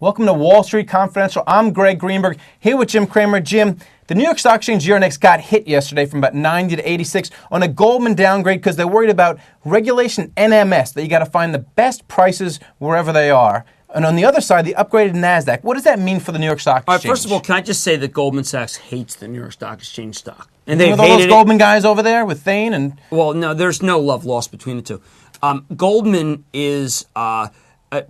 Welcome to Wall Street Confidential. I'm Greg Greenberg, here with Jim Cramer. Jim, the New York Stock Exchange Euronext got hit yesterday from about 90 to 86 on a Goldman downgrade because they're worried about regulation NMS, that you got to find the best prices wherever they are. And on the other side, the upgraded NASDAQ. What does that mean for the New York Stock Exchange? All right, first of all, can I just say that Goldman Sachs hates the New York Stock Exchange stock. And they've with all those Goldman guys over there with Thane and... Well, no, there's no love lost between the two. Goldman is...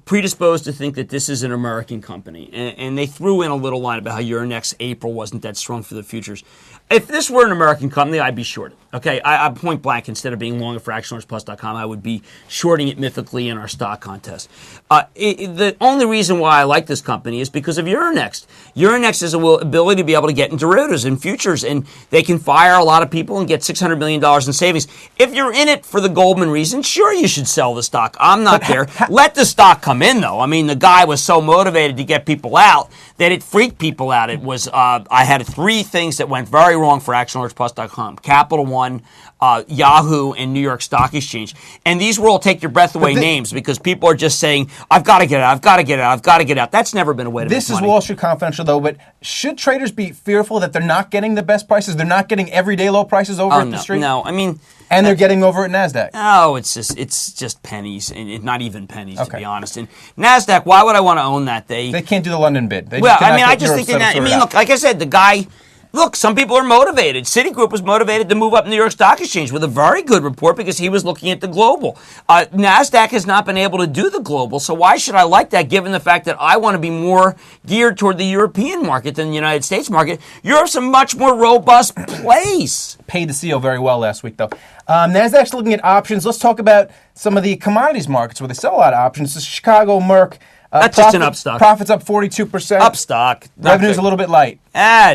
predisposed to think that this is an American company. And they threw in a little line about how Euronext April wasn't that strong for the futures. If this were an American company, I'd be shorted. Okay, I point blank, instead of being long at fractionalersplus.com, I would be shorting it mythically in our stock contest. The only reason why I like this company is because of Euronext. Euronext has an ability to be able to get in derivatives and futures, and they can fire a lot of people and get $600 million in savings. If you're in it for the Goldman reason, sure, you should sell the stock. I'm not there. Let the stock come in, though. I mean, the guy was so motivated to get people out that it freaked people out. It was I had three things that went very wrong for ActionAlertsPlus.com: Capital One, Yahoo, and New York Stock Exchange. And these were all take your breath away names because people are just saying, I've got to get out, I've got to get out, I've got to get out. That's never been a way to make money. This is Wall Street Confidential, though, but should traders be fearful that they're not getting the best prices? They're not getting everyday low prices over at the street? No, I mean... And they're getting over at NASDAQ. No, it's just pennies, and not even pennies, to be honest. And NASDAQ, why would I want to own that? They can't do the London bid. I just think that, look, like I said, the guy... Look, some people are motivated. Citigroup was motivated to move up New York Stock Exchange with a very good report because he was looking at the global. NASDAQ has not been able to do the global, so why should I like that given the fact that I want to be more geared toward the European market than the United States market? Europe's a much more robust place. Paid the CEO very well last week, though. NASDAQ's looking at options. Let's talk about some of the commodities markets where they sell a lot of options. The Chicago Merc. That's just an upstock. Profits up 42%. Upstock. Revenue's a little bit light.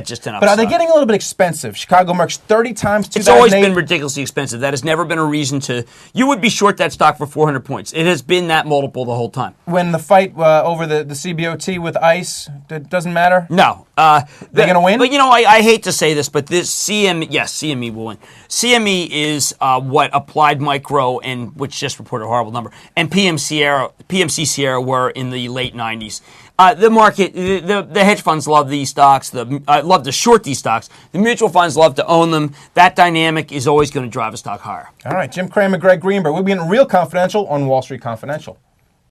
Just an upstock. But are they getting a little bit expensive? Chicago Merc's 30 times 2008. It's always been ridiculously expensive. That has never been a reason to... You would be short that stock for 400 points. It has been that multiple the whole time. When the fight over the CBOT with ICE, it doesn't matter? No. They're going to win? But, I hate to say this, but this CME will win. CME is what Applied Micro, and which just reported a horrible number, and PMC Sierra were in the late 90s. The market, the hedge funds love these stocks, love to short these stocks. The mutual funds love to own them. That dynamic is always going to drive a stock higher. All right, Jim Cramer, Greg Greenberg. We'll be getting real confidential on Wall Street Confidential.